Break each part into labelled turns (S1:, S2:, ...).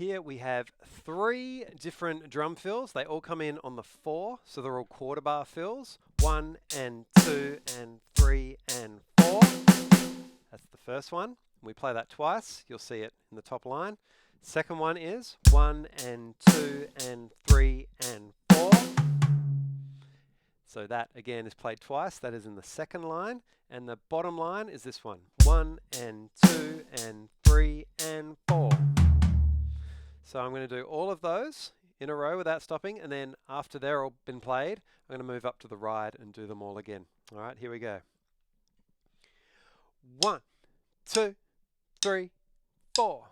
S1: Here we have 3 different drum fills. They all come in on the 4, so they're all quarter bar fills. 1 and 2 and 3 and 4. That's the first one. We play that twice. You'll see it in the top line. Second one is 1 and 2 and 3 and 4. So that again is played twice. That is in the second line. And the bottom line is this one. 1 and 2 and 3 and 4. So I'm going to do all of those in a row without stopping, and then after they're all been played, I'm going to move up to the ride and do them all again. All right, here we go. 1, 2, 3, 4.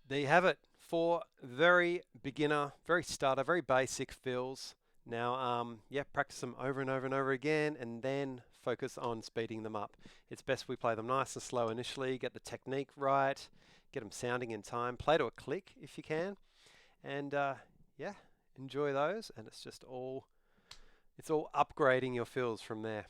S1: There you have it. 4 very beginner, very starter, very basic fills. Now, yeah, practice them over and over and over again, and then focus on speeding them up. It's best we play them nice and slow initially, get the technique right, get them sounding in time, play to a click if you can, and yeah, enjoy those. And it's all upgrading your fills from there.